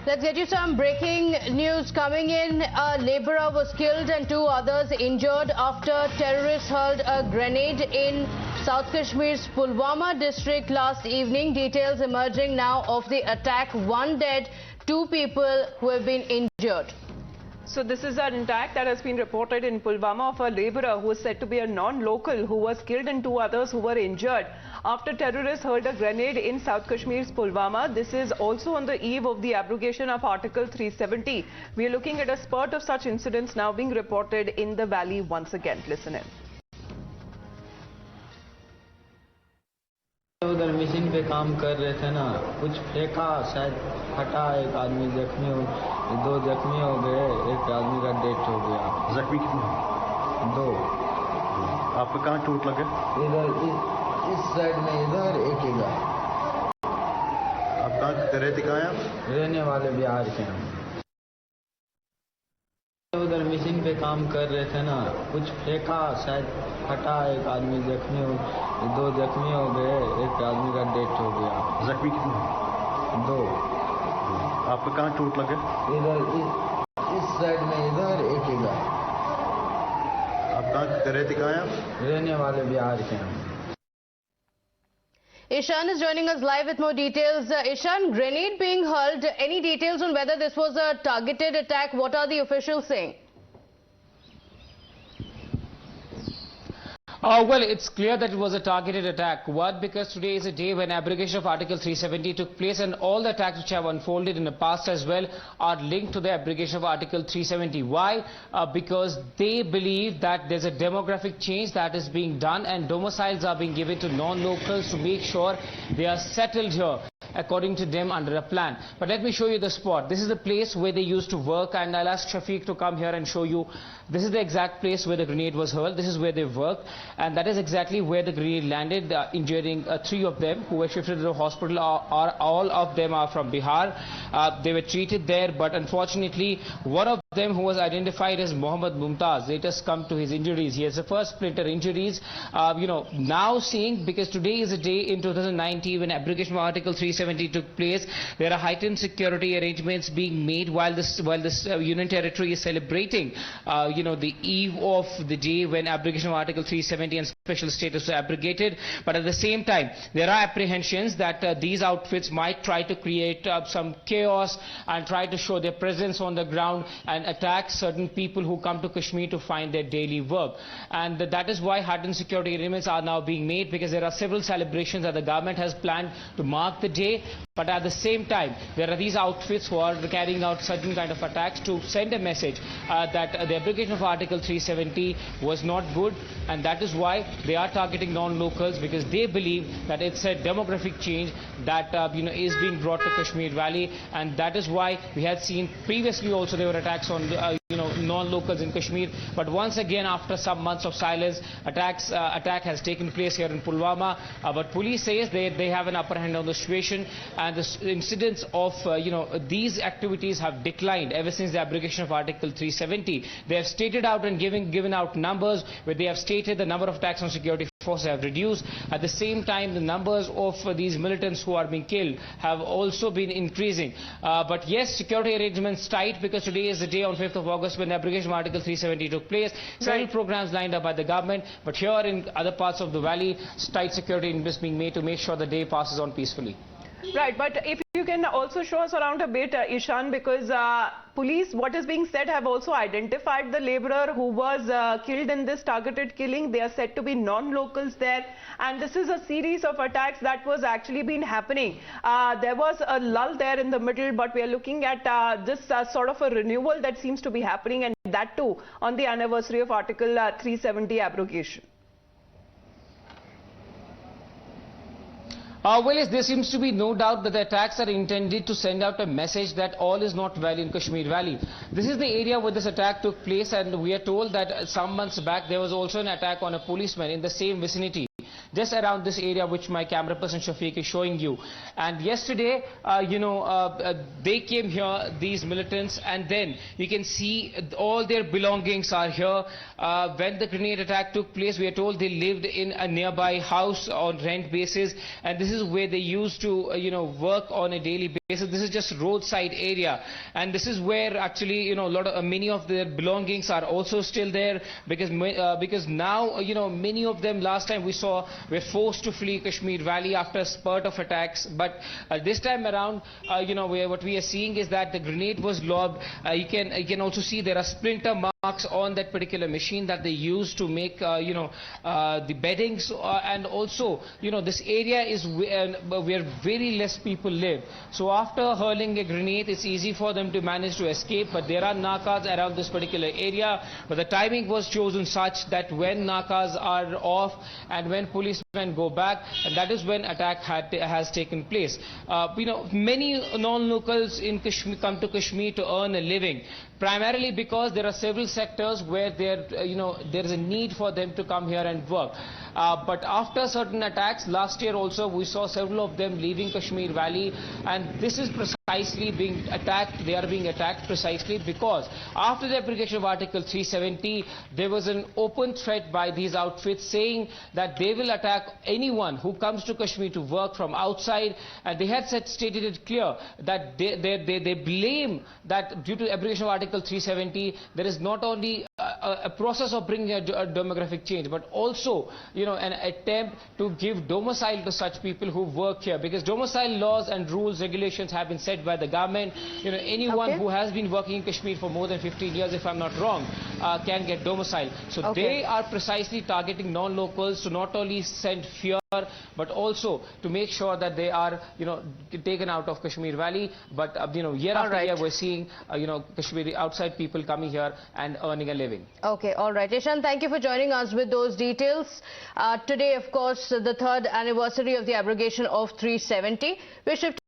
Let's get you some breaking news coming in. A labourer was killed and 2 others injured after terrorists hurled a grenade in South Kashmir's Pulwama district last evening. Details emerging now of the attack. 1 dead, 2 people who have been injured. So this is an attack that has been reported in Pulwama of a labourer who is said to be a non-local who was killed and 2 others who were injured after terrorists hurled a grenade in South Kashmir's Pulwama. This is also on the eve of the abrogation of Article 370. We are looking at a spurt of such incidents now being reported in the valley once again. Listen in. उधर machine पे काम कर रहे थे ना, कुछ फेंका, शायद फटा, एक आदमी जख्मी हो, 2 जख्मी हो गए, एक आदमी का डेथ हो गया। जख्मी कितने? 2। आपको कहाँ चोट लगे? इधर इस साइड में, इधर एक इधर। आप कहाँ रहते कहाँ हैं आप? रहने वाले बिहार के हैं। उधर मशीन पे काम कर रहे थे ना, कुछ फेंका, शायद फटा, एक आदमी जख्मी हो, 2 जख्मी हो गए, एक आदमी का डेथ हो गया। जख्मी कितने? 2। आपको कहाँ चोट लगे? इधर इस साइड में, इधर एक इधर। आप कहाँ रहते कहाँ हैं आप? रहने वाले बिहार के हैं। Ishan is joining us live with more details. Ishan, grenade being hurled. Any details on whether this was a targeted attack? What are the officials saying? Well, it's clear that it was a targeted attack. One, because today is a day when abrogation of Article 370 took place, and all the attacks which have unfolded in the past as well are linked to the abrogation of Article 370. Why? Because they believe that there's a demographic change that is being done and domiciles are being given to non-locals to make sure they are settled here according to them under a plan. But let me show you the spot. This is the place where they used to work, and I'll ask Shafiq to come here and show you. This is the exact place where the grenade was hurled. This is where they worked, and that is exactly where the grenade landed, injuring 3 of them who were shifted to the hospital. All of them are from Bihar. They were treated there, but unfortunately one of them, who was identified as Mohammed Mumtaz, later succumbed to his injuries. He has the first splinter injuries. Now seeing, because today is a day in 2019 when abrogation of Article 370 took place, there are heightened security arrangements being made while this Union territory is celebrating the eve of the day when abrogation of Article 370 and special status were abrogated. But at the same time, there are apprehensions that these outfits might try to create some chaos and try to show their presence on the ground and attack certain people who come to Kashmir to find their daily work. And that is why heightened security arrangements are now being made, because there are several celebrations that the government has planned to mark the day. But at the same time, there are these outfits who are carrying out certain kind of attacks to send a message that the abrogation of Article 370 was not good, and that is why they are targeting non-locals, because they believe that it's a demographic change that is being brought to Kashmir Valley, and that is why we had seen previously also there were attacks on non-locals in Kashmir. But once again, after some months of silence, attack has taken place here in Pulwama. But police says they have an upper hand on the situation, and the incidents of these activities have declined ever since the abrogation of Article 370. They have stated out and given out numbers where they have stated the number of attacks on security forces have reduced. At the same time, the numbers of these militants who are being killed have also been increasing. But yes, security arrangements tight, because today is the day on 5th of August when the abrogation of Article 370 took place. Several programs lined up by the government, but here in other parts of the valley, tight security arrangements being made to make sure the day passes on peacefully. Right, but if you can also show us around a bit, Ishan, because police, what is being said, have also identified the labourer who was killed in this targeted killing. They are said to be non-locals there, and this is a series of attacks that was actually been happening. There was a lull there in the middle, but we are looking at this sort of a renewal that seems to be happening, and that too on the anniversary of Article 370 abrogation. Well, yes, there seems to be no doubt that the attacks are intended to send out a message that all is not well in Kashmir Valley. This is the area where this attack took place, and we are told that some months back there was also an attack on a policeman in the same vicinity. just around this area which my camera person Shafiq is showing you. And yesterday, they came here, these militants, and then you can see all their belongings are here. When the grenade attack took place, we are told they lived in a nearby house on rent basis, and this is where they used to work on a daily basis. This is just roadside area, and this is where actually many of their belongings are also still there, because now many of them last time we saw were forced to flee Kashmir Valley after a spurt of attacks. But this time around, what we are seeing is that the grenade was lobbed. You can also see there are splinter marks on that particular machine that they used to make the beddings, and also this area is where very less people live. So after hurling a grenade, it's easy for them to manage to escape, but there are nakas around this particular area. But the timing was chosen such that when nakas are off and when policemen go back, and that is when attack has taken place. Many non-locals in Kashmir come to Kashmir to earn a living, primarily because there are several sectors where there is a need for them to come here and work. But after certain attacks, last year also we saw several of them leaving Kashmir Valley, and this is precisely being attacked. They are being attacked precisely because after the application of Article 370, there was an open threat by these outfits saying that they will attack anyone who comes to Kashmir to work from outside, and they had stated it clear that they blame that due to application of Article 370, there is not only a process of bringing a demographic change, but also an attempt to give domicile to such people who work here, because domicile laws and rules, regulations have been set by the government. Anyone who has been working in Kashmir for more than 15 years, if I'm not wrong, can get domicile. So they are precisely targeting non-locals to not only send fear, but also to make sure that they are taken out of Kashmir Valley. But year after year we're seeing Kashmiri outside people coming here and earning a living. Okay, all right. Ishan, thank you for joining us with those details. Today, of course, the 3rd anniversary of the abrogation of 370. We're shifting